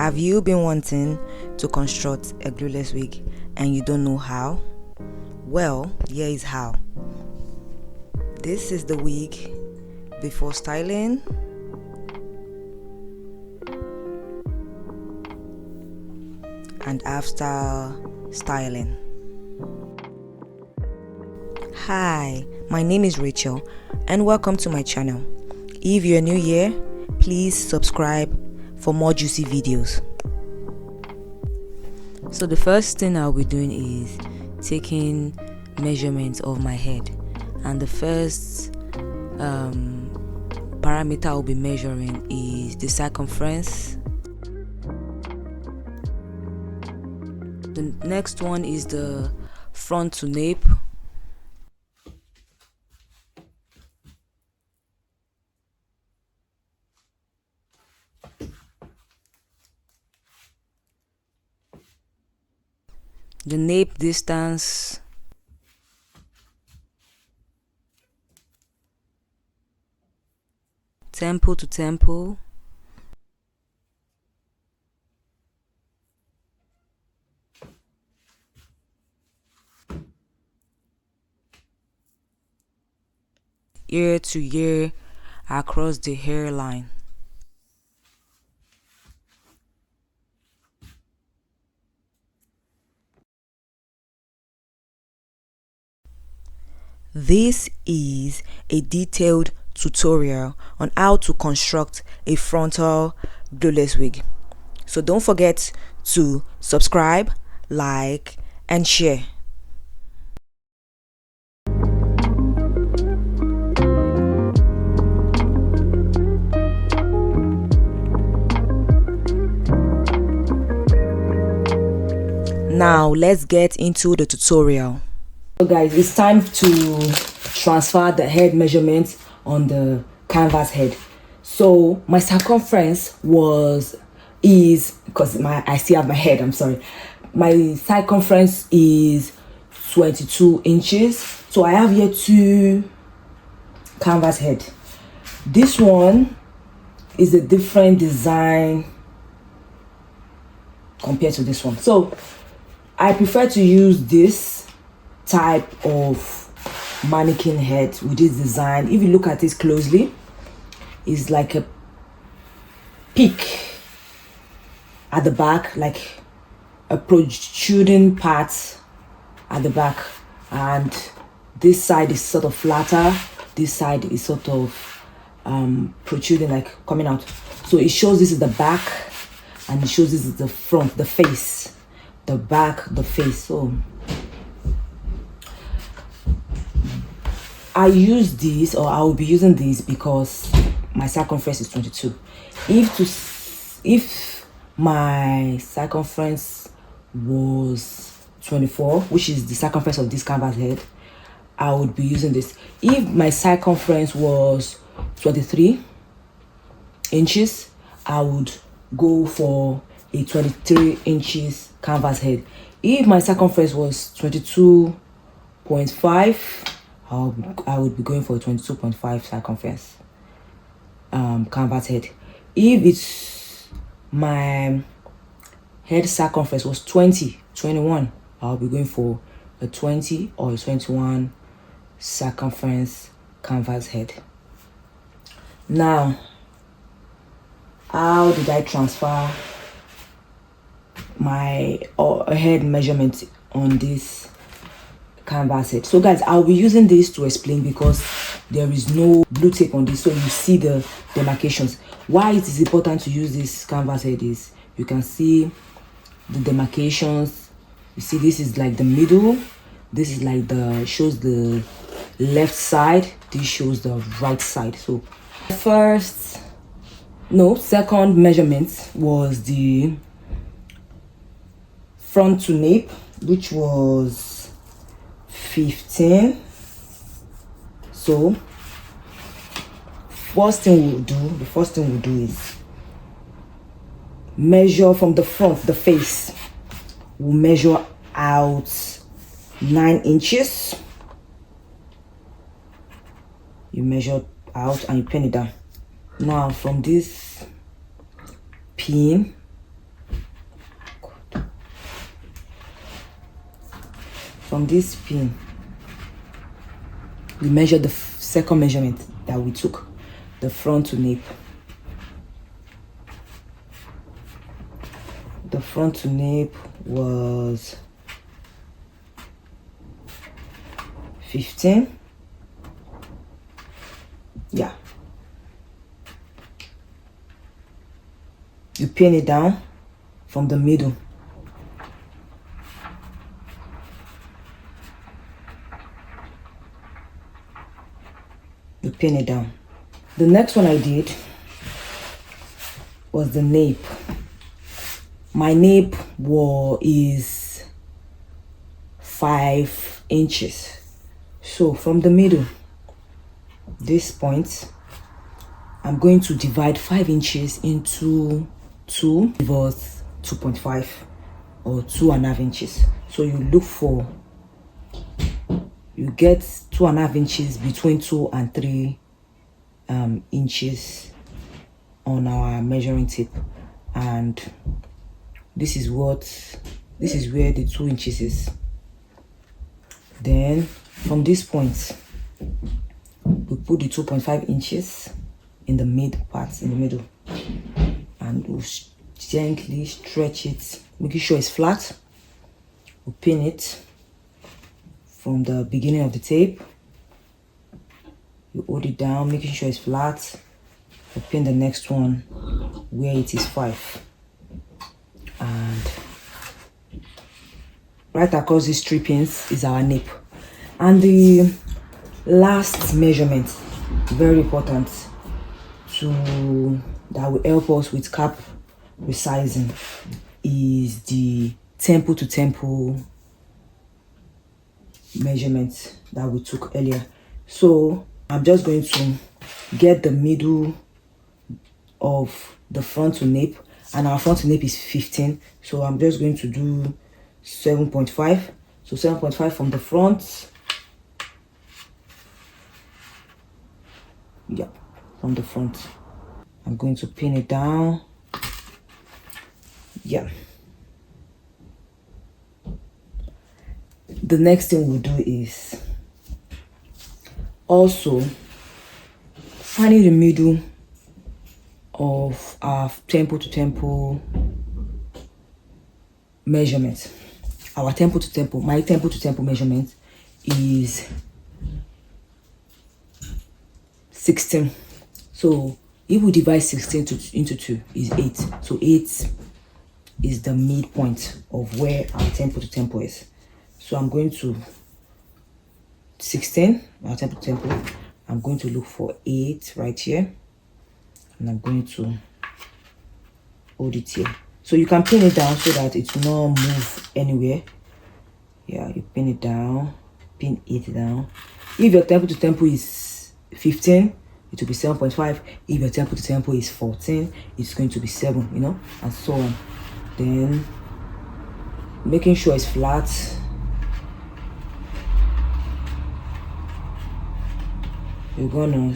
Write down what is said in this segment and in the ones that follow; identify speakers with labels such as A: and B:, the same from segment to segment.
A: Have you been wanting to construct a glueless wig and you don't know how? Well, here is how. This is the wig before styling, and after styling. Hi, my name is Rachel and welcome to my channel. If you're new here, please subscribe for more juicy videos. So the first thing I'll be doing is taking measurements of my head, and the first parameter I'll be measuring is the circumference. The next one is the front to nape. The nape distance. Temple to temple. Ear to ear across the hairline. This is a detailed tutorial on how to construct a frontal glueless wig. So don't forget to subscribe, like, and share. Now let's get into the tutorial. So guys, it's time to transfer the head measurement on the canvas head. So my circumference is because I still have my head, I'm sorry. My circumference is 22 inches. So I have here two canvas head. This one is a different design compared to this one. So I prefer to use this type of mannequin head with this design. If you look at it closely, it's like a peak at the back, like a protruding part at the back, and this side is sort of flatter, this side is sort of protruding, like coming out. So it shows this is the back and it shows this is the front, the face, the back, the face. So I use this, or I will be using this, because my circumference is 22. If my circumference was 24, which is the circumference of this canvas head, I would be using this. If my circumference was 23 inches, I would go for a 23 inches canvas head. If my circumference was 22.5, I would be going for a 22.5 circumference canvas head. If it's my head circumference was 21, I'll be going for a 20 or a 21 circumference canvas head. Now, how did I transfer my head measurement on this canvas head? So guys, I'll be using this to explain, because there is no blue tape on this, so you see the demarcations. Why it is important to use this canvas head is you can see the demarcations. You see, this is like the middle, this is like shows the left side, this shows the right side. So second measurement was the front to nape, which was 15. So the first thing we'll do is measure from the front, the face. We'll measure out 9 inches. You measure out and you pin it down. Now from this pin, from this pin, we measure the second measurement that we took, the front to nape. The front to nape was 15. Yeah. You pin it down from the middle. You pin it down. The next one I did was the nape. My nape is 5 inches. So from the middle, this point, I'm going to divide 5 inches into 2, give us 2.5 or 2.5 inches. So you look for, you get 2.5 inches between 2 and 3 inches on our measuring tape, and this is where the 2 inches is. Then from this point, we put the 2.5 inches in the mid part, in the middle, and we'll gently stretch it, making sure it's flat. We'll pin it from the beginning of the tape. You hold it down, making sure it's flat. We'll pin the next one where it is 5. And right across these 3 pins is our nape. And the last measurement, very important, that will help us with cap resizing, is the temple to temple measurement that we took earlier. So I'm just going to get the middle of the front to nape, and our front to nape is 15, so I'm just going to do 7.5. So 7.5 from the front. Yeah, from the front. I'm going to pin it down. Yeah. The next thing we'll do is also finding the middle of our temple to temple measurement. Our temple to temple, my temple to temple measurement is 16. So if we divide 16 into 2 is 8. So 8 is the midpoint of where our temple to temple is. So I'm going to 16, our temple to temple. I'm going to look for 8 right here, and I'm going to hold it here. So you can pin it down so that it will not move anywhere. Yeah, you pin it down, pin it down. If your temple to temple is 15, it will be 7.5. If your temple to temple is 14, it's going to be 7, you know, and so on. Then making sure it's flat. You're gonna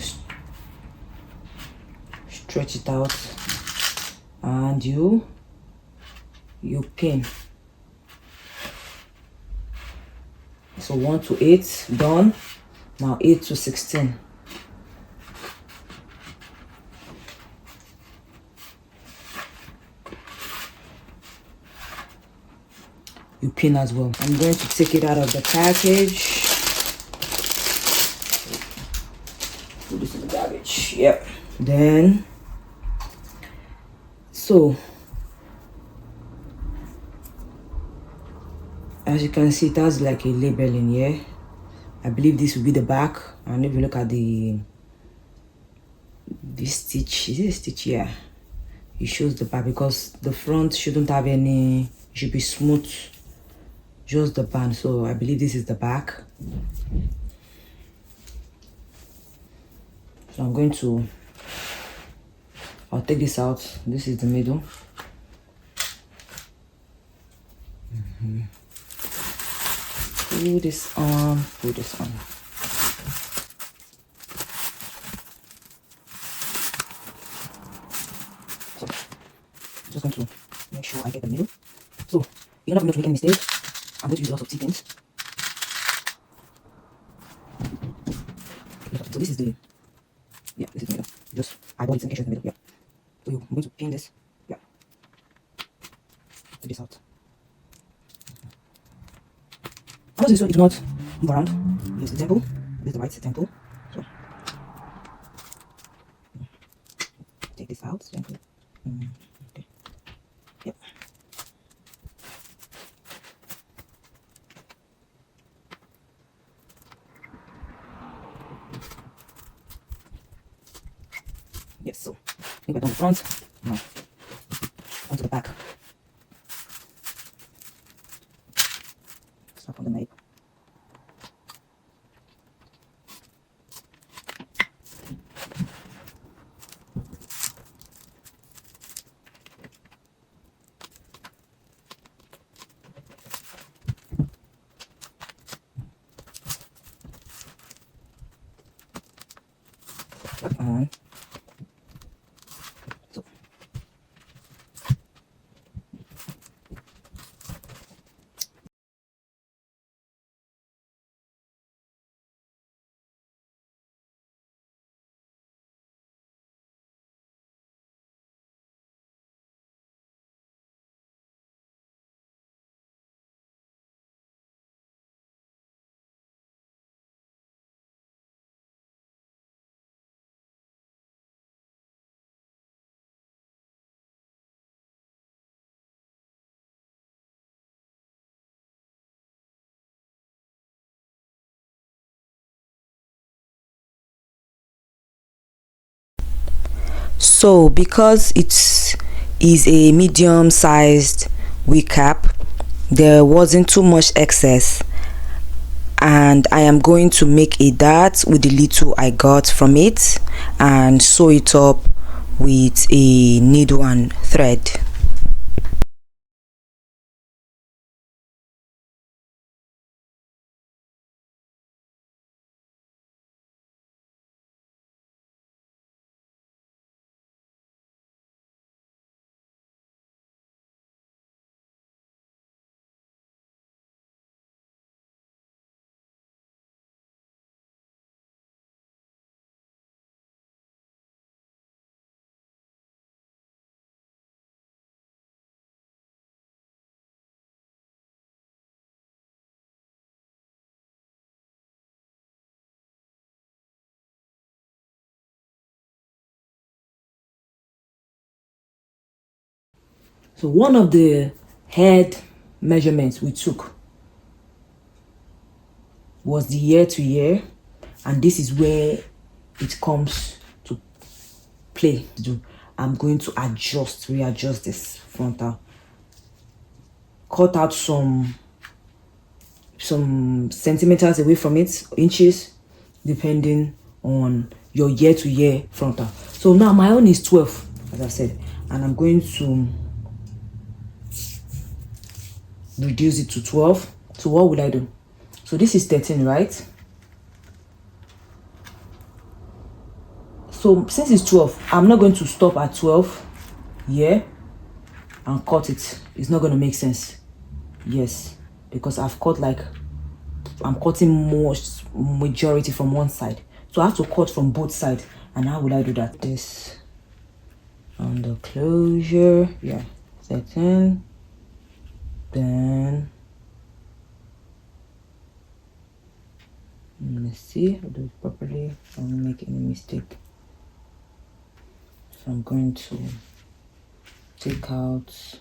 A: stretch it out, and you pin. So 1 to 8 done. Now 8 to 16. You pin as well. I'm going to take it out of the package. Put this in the garbage. Yep. Then, so as you can see, it has like a label in here. I believe this will be the back. And if you look at this stitch, is it a stitch? Yeah, it shows the back, because the front shouldn't have any, it should be smooth, just the band. So I believe this is the back. So I'm going to, I'll take this out. This is the middle. Put this on, put this on. So, just going to make sure I get the middle. So, you're not going to make any mistakes. I'm going to use lots of T-pins. this is the, yeah, this is the middle. Just eyeball it and get in the middle, yeah. So I'm going to pin this, yeah. Take this out. Notice this one, it do not move around. Here's the temple, this is the right temple. So take this out, temple. Okay. Yep. Yes, so I think we're done the front. Now onto the back. Snap on the nape. On. So So because it is a medium sized wig cap, there wasn't too much excess, and I am going to make a dart with the little I got from it and sew it up with a needle and thread. So one of the head measurements we took was the year to year, and this is where it comes to play. I'm going to readjust this frontal, cut out some centimeters away from it, inches, depending on your year to year frontal. So now my own is 12, as I said, and I'm going to reduce it to 12. So what would I do? So this is 13, right? So since it's 12, I'm not going to stop at 12 here and cut it. It's not going to make sense. Yes, because I'm cutting most majority from one side. So I have to cut from both sides. And how would I do that? This on the closure, yeah, 13. Then let's see, I'll do it properly. I won't make any mistake. So I'm going to take out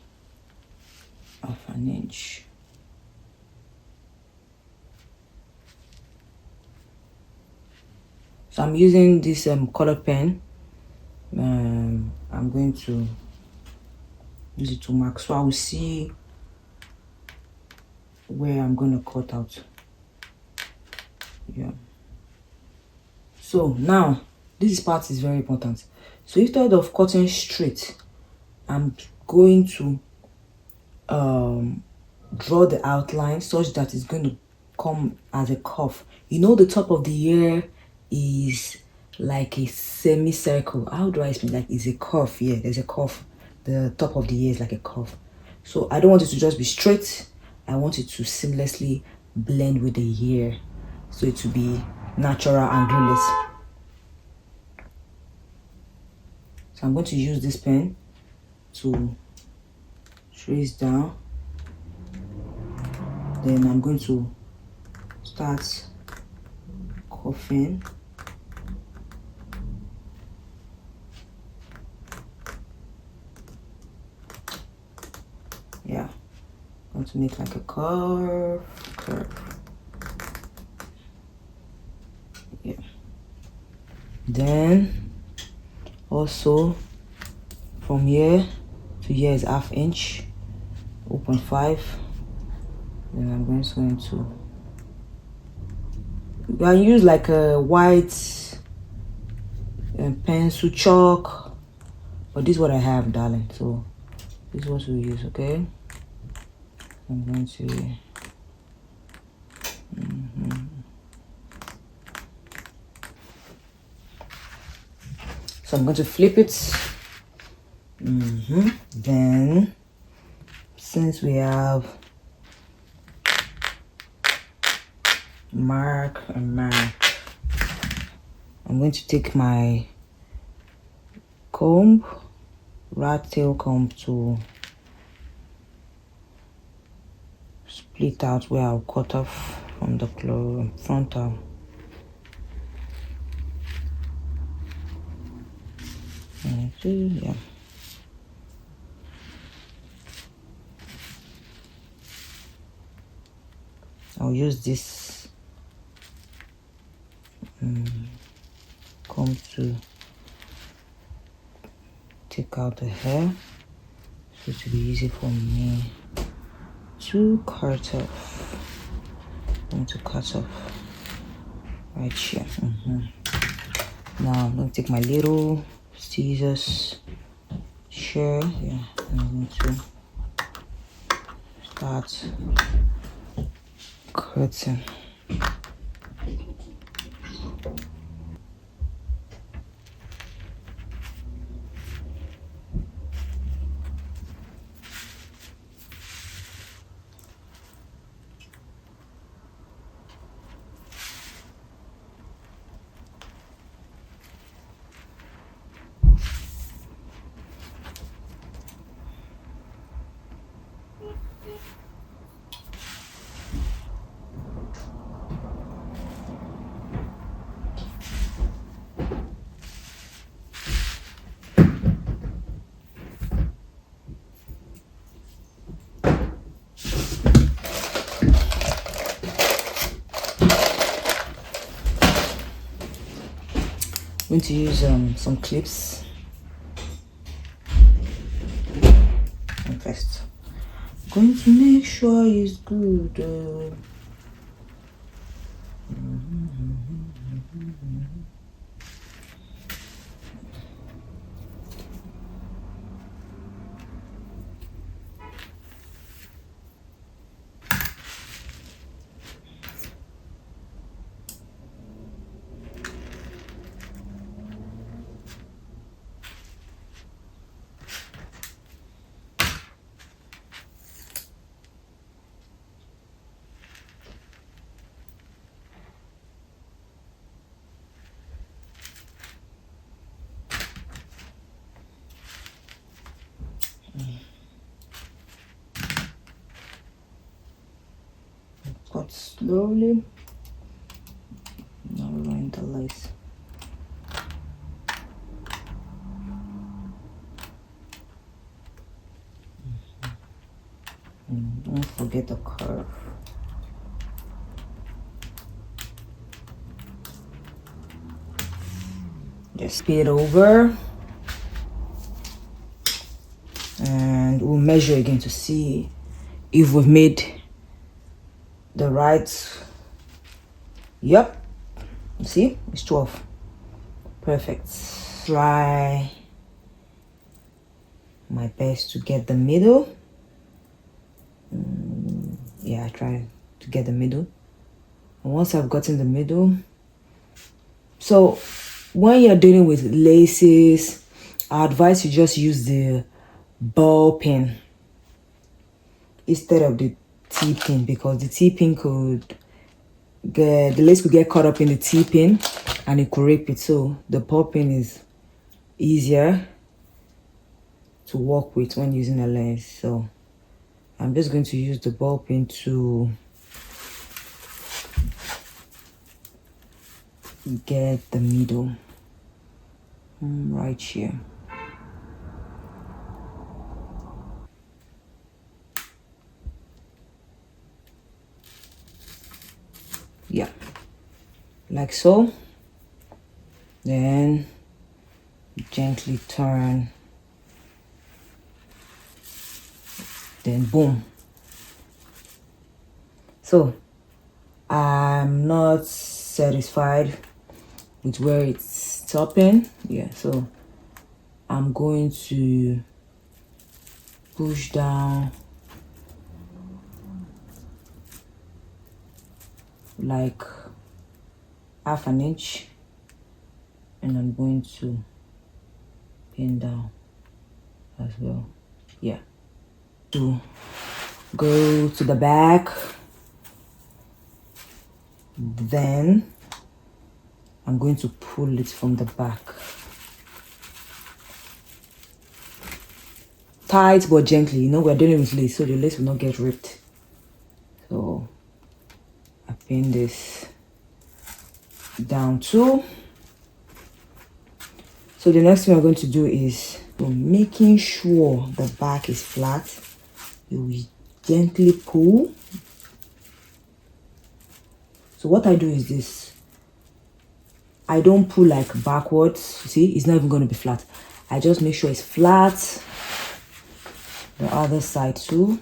A: half an inch. So I'm using this color pen. I'm going to use it to mark, so I will see where I'm going to cut out. Yeah. So now this part is very important. So instead of cutting straight, I'm going to draw the outline such that it's going to come as a curve. You know, the top of the ear is like a semicircle. How do I explain? Like, it's a curve. Yeah, there's a curve. The top of the ear is like a curve. So I don't want it to just be straight. I want it to seamlessly blend with the ear, so it to be natural and glueless. So I'm going to use this pen to trace down. Then I'm going to start coughing. Yeah, I'm going to make like a curve. Yeah. Then also from here to here is 1/2 inch, 0.5. Then I'm going to I use like a white pencil chalk, but this is what I have, darling, so this is what we use. Okay, I'm going to so I'm going to flip it. Then since we have mark and mark, I'm going to take my comb, rat tail comb, to split out where I'll cut off from the frontal. Yeah. I'll use this comb to take out the hair, so it will be easy for me to cut off. I'm going to cut off right here. Now I'm going to take my little scissors here. Yeah, I'm going to start cutting. I'm going to use some clips. And first, I'm going to make sure it's good. Cut slowly. Now line the lace. Don't forget the curve. Just speed over, and we'll measure again to see if we've made the right. Yep, see, it's 12. Perfect. Try my best to get the middle. Yeah, I try to get the middle. And once I've gotten the middle, so when you're dealing with laces, I advise you just use the ball pin instead of the T-pin, because the T-pin could get, the lace could get caught up in the T-pin and it could rip it. So the ball pin is easier to work with when using a lens. So I'm just going to use the ball peen to get the middle right here. Yeah, like so. Then gently turn, then boom. So I'm not satisfied with where it's stopping. Yeah, so I'm going to push down like half an inch, and I'm going to pin down as well. Yeah, to go to the back, then I'm going to pull it from the back. Tight but gently, you know, we're dealing with lace, so the lace will not get ripped. So I pin this down too. So the next thing we're going to do is making sure the back is flat. You will gently pull. So what I do is this. I don't pull like backwards. You see, it's not even going to be flat. I just make sure it's flat. The other side too.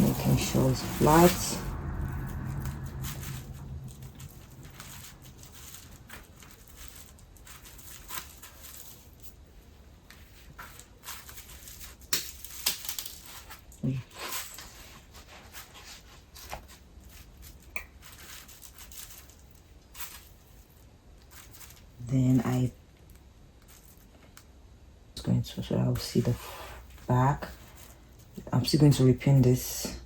A: Making sure it's flat. Then I going to, so I'll see the back. I'm still going to repin this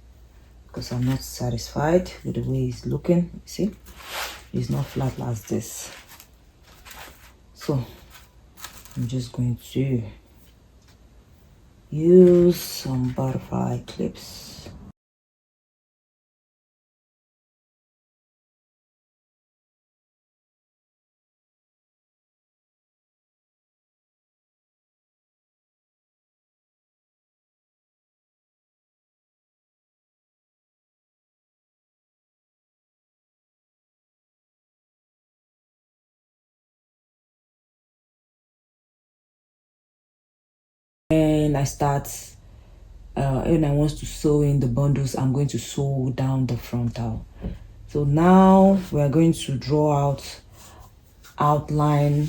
A: because I'm not satisfied with the way it's looking. You see, it's not flat as this. So I'm just going to use some butterfly clips. And I start, when I want to sew in the bundles, I'm going to sew down the frontal. So now we're going to draw out outline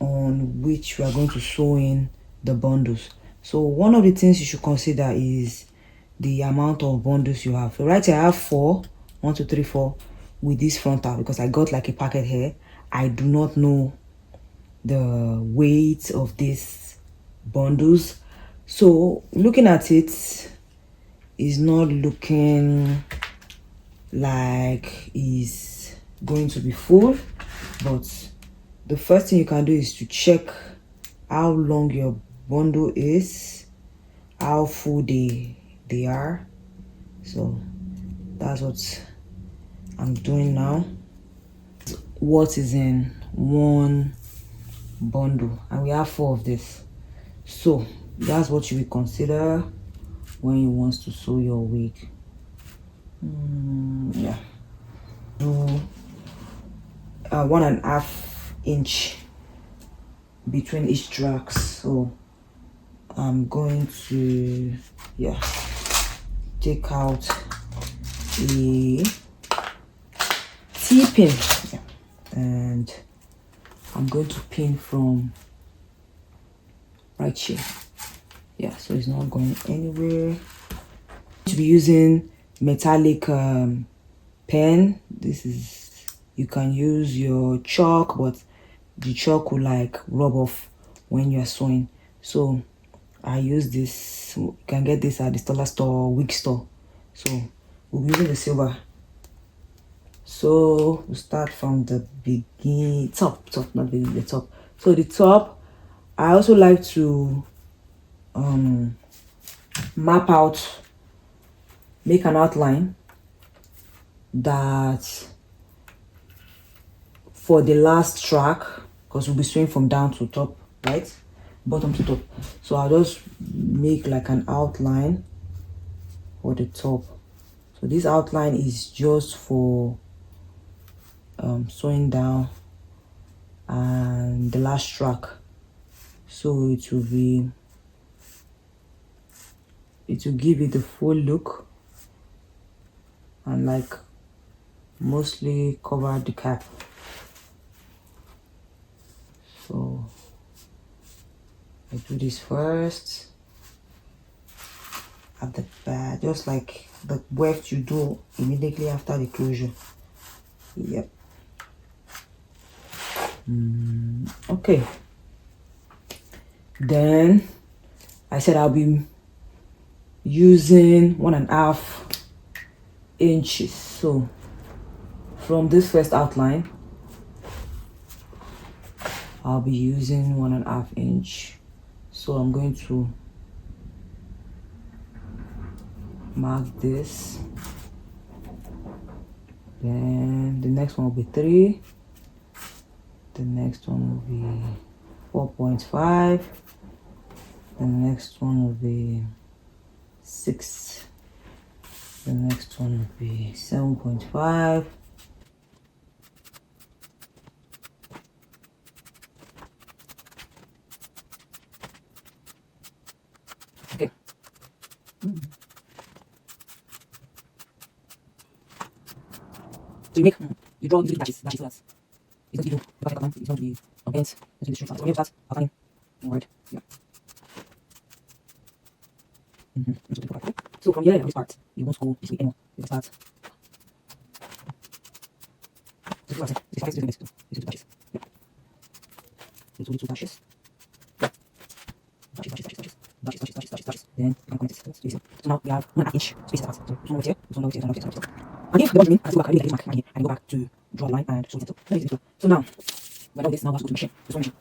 A: on which we are going to sew in the bundles. So one of the things you should consider is the amount of bundles you have. So right here I have 4, 1, 2, 3, 4 with this frontal because I got like a packet here. I do not know the weight of these bundles, so looking at it is not looking like it's going to be full. But the first thing you can do is to check how long your bundle is, how full they are. So that's what I'm doing now. What is in one bundle, and we have 4 of this. So that's what you will consider when you want to sew your wig. Yeah, do 1.5 inch between each tracks. So I'm going to take out a T-pin, and I'm going to pin from right here. Yeah, so it's not going anywhere. To be using metallic pen. This is, you can use your chalk, but the chalk will like rub off when you are sewing. So I use this. You can get this at the dollar store, wig store. So we'll be using the silver. So we start from the beginning, top, not the top. So the top, I also like to map out, make an outline that for the last track, because we'll be swinging from down to top, right? Bottom to top. So I'll just make like an outline for the top. So this outline is just for sewing down and the last track. So it will give it the full look and like mostly cover the cap. So I do this first at the back, just like the weft you do immediately after the closure. Yep. Okay. Then I said I'll be using 1.5 inches. So from this first outline, I'll be using 1.5 inch. So I'm going to mark this. Then the next one will be 3. The next one will be 4.5. The next one will be 6. The next one will be 7.5. Okay. So you draw usually batches so that's it's going to be the graphic outline, it's going to be a bent, it's going to be the straight line. So we have that outline, word, yeah. So from here, this part, you won't go this way anymore. You can start. This is this is these two batches. Yeah. These two batches. Yeah. Batches. Then you can connect it. So now we have 1.5 inch space apart. So this one over here, this one over here, this one over here, this one over here. And if the one remain, I still back, I really like this mark here, and go back to draw a line and show it. So now, we're done with this, now we have to go to machine. This one machine.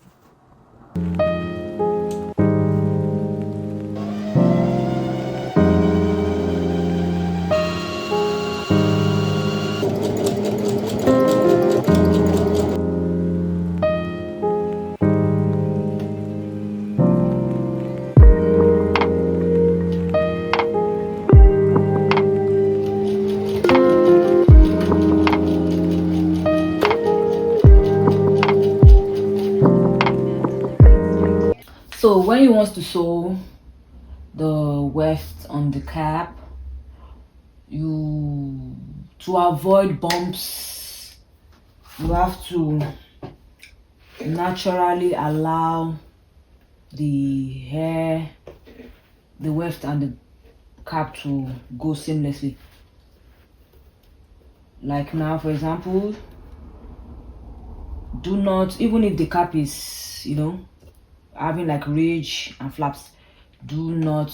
A: So when you want to sew the weft on the cap, to avoid bumps, you have to naturally allow the hair, the weft and the cap to go seamlessly. Like now, for example, do not, even if the cap is, having like ridge and flaps, do not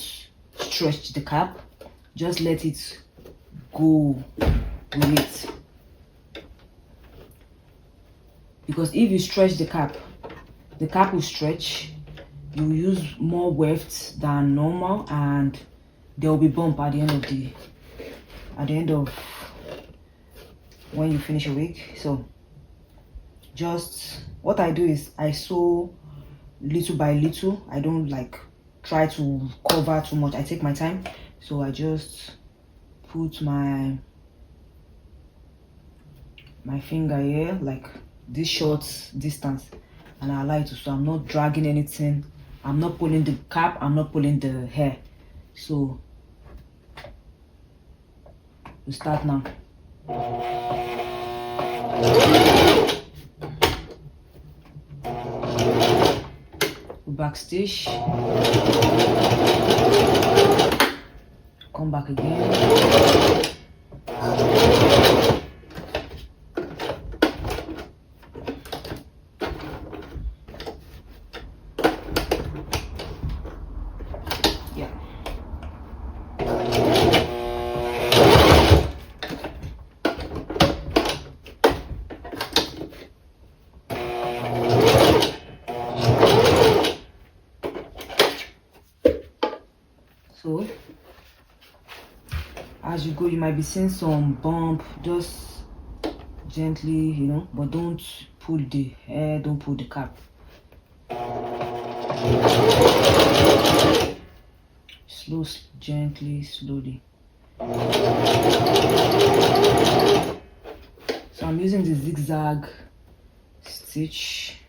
A: stretch the cap, just let it go with it, because if you stretch the cap will stretch, you use more weft than normal, and there will be bump at the end of when you finish your wig. So just what I do is I sew little by little. I don't like try to cover too much. I take my time, so I just put my finger here, like this short distance, and I allow it to. So I'm not dragging anything, I'm not pulling the cap, I'm not pulling the hair. So we start now. Back stitch, come back again, yeah. go. You might be seeing some bump. Just gently, you know, but don't pull the hair, don't pull the cap. Slow, gently, slowly. So I'm using the zigzag stitch.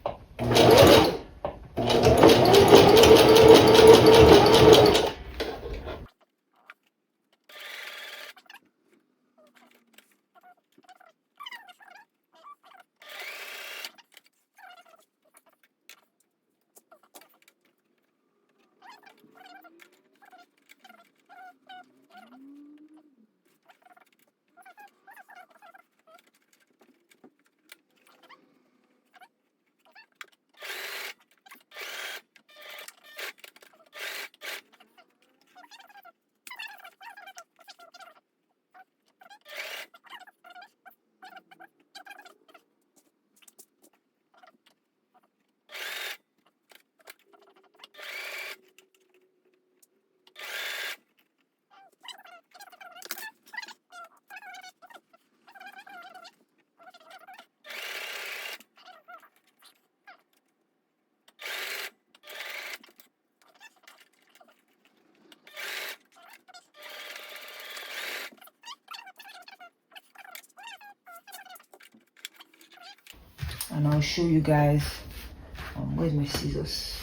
A: And I'll show you guys. Where's my scissors?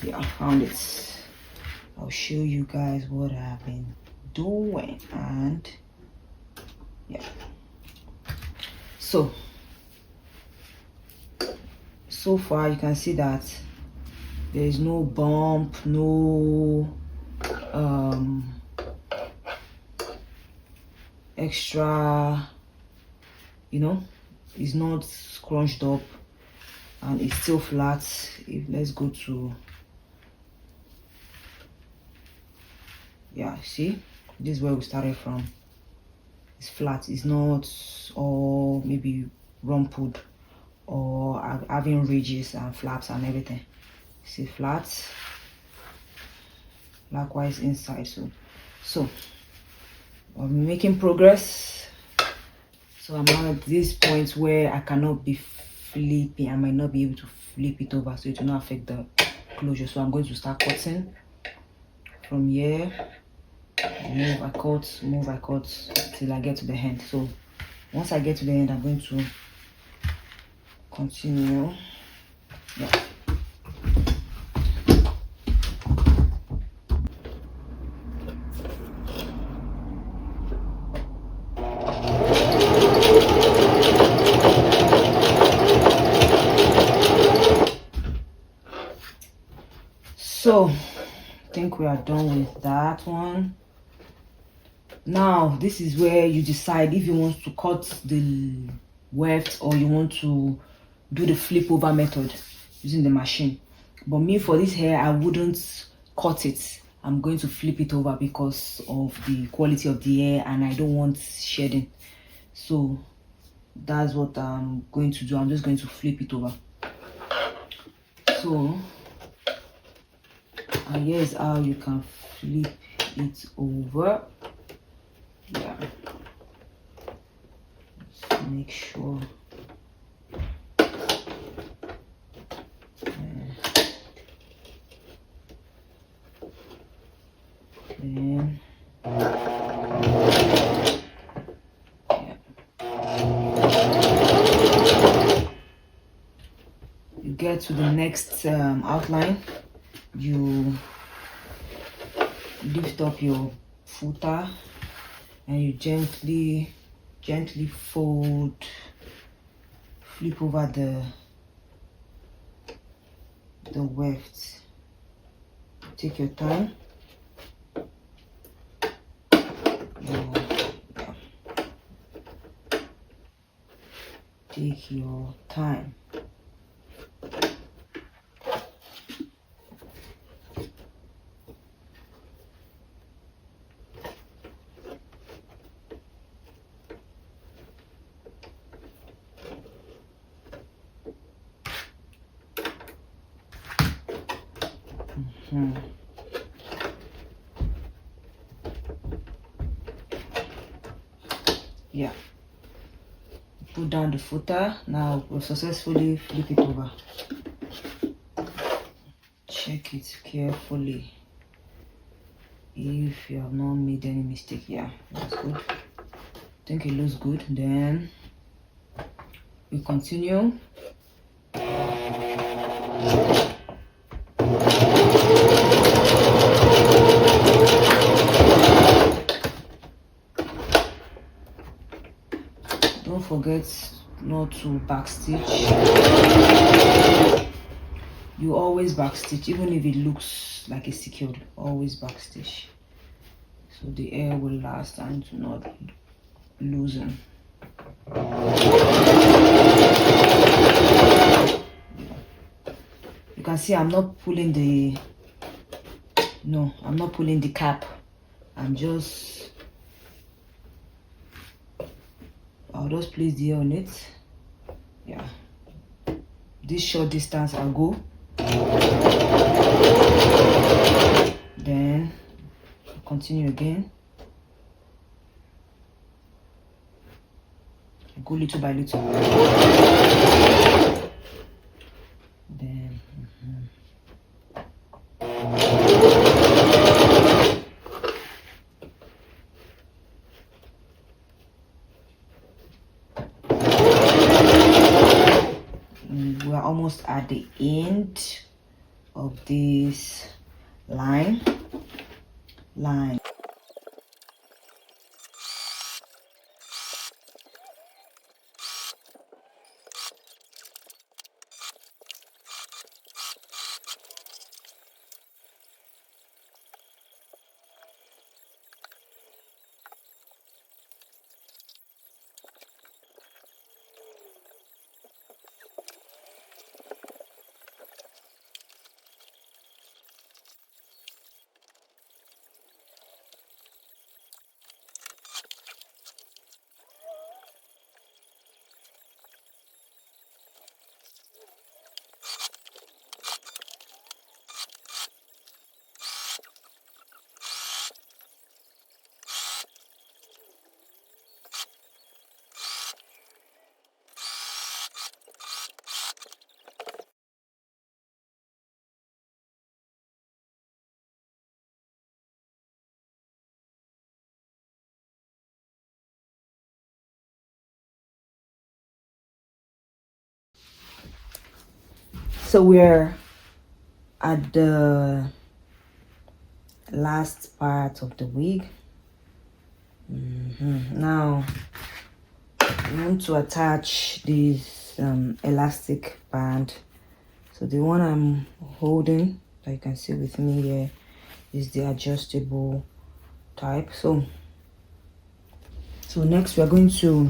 A: Yeah, I found it. I'll show you guys what I've been doing, and yeah. So far you can see that there is no bump, no extra, you know, it's not scrunched up, and it's still flat. Let's go to, yeah, see, this is where we started from. It's flat. It's not all maybe rumpled or having ridges and flaps and everything. See, flat. Likewise inside. So I'm making progress. So I'm now at this point where I cannot be flipping. I might not be able to flip it over, so it will not affect the closure. So I'm going to start cutting from here. Move, I cut till I get to the end. So once I get to the end, I'm going to continue. Yeah. So I think we are done with that one. Now this is where you decide if you want to cut the weft or you want to do the flip over method using the machine. But me, for this hair, I wouldn't cut it. I'm going to flip it over because of the quality of the hair, and I don't want shedding. So that's what I'm going to do. I'm just going to flip it over. So, and here's how you can flip it over. Yeah, just make sure. Then you get to the next outline. You lift up your footer and you gently fold, flip over the weft. Take your time. Take your time. Yeah, put down the footer. Now we'll successfully flip it over. Check it carefully if you have not made any mistake. Yeah, that's good. I think it looks good. Then we continue. Don't forget not to backstitch. You always backstitch, even if it looks like it's secured. Always backstitch, so the air will last and to not loosen. You can see I'm not pulling the I'm not pulling the cap. I'll just place the air on it. Yeah, this short distance I'll go. Then continue again. Go little by little. Then we're almost at the end of this line. So we're at the last part of the wig. Now we want to attach this elastic band. So the one I'm holding, that you can see with me here, is the adjustable type. So next we're going to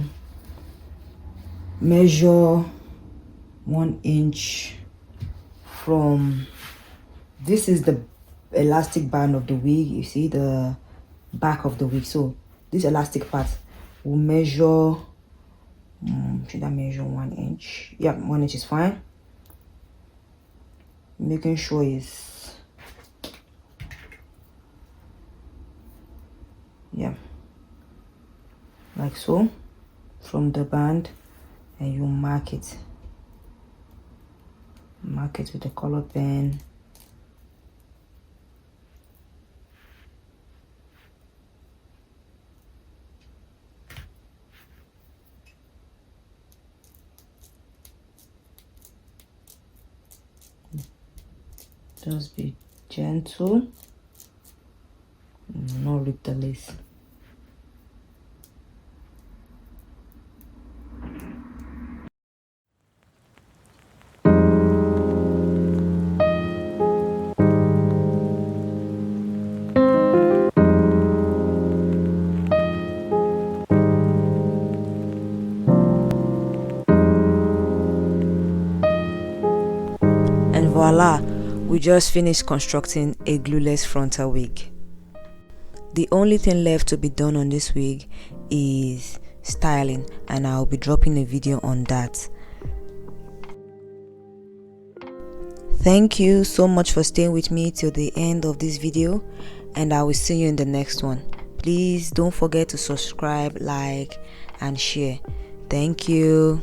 A: measure 1 inch from, this is the elastic band of the wig. You see the back of the wig. So this elastic part will measure, should I measure 1 inch? Yeah, 1 inch is fine. Making sure it's, yeah, like so, from the band, and you mark it with a color pen. Just be gentle, not rip the lace. And voila, we just finished constructing a glueless frontal wig. The only thing left to be done on this wig is styling, and I'll be dropping a video on that. Thank you so much for staying with me till the end of this video, and I will see you in the next one.
B: Please don't forget to subscribe, like and share. Thank you.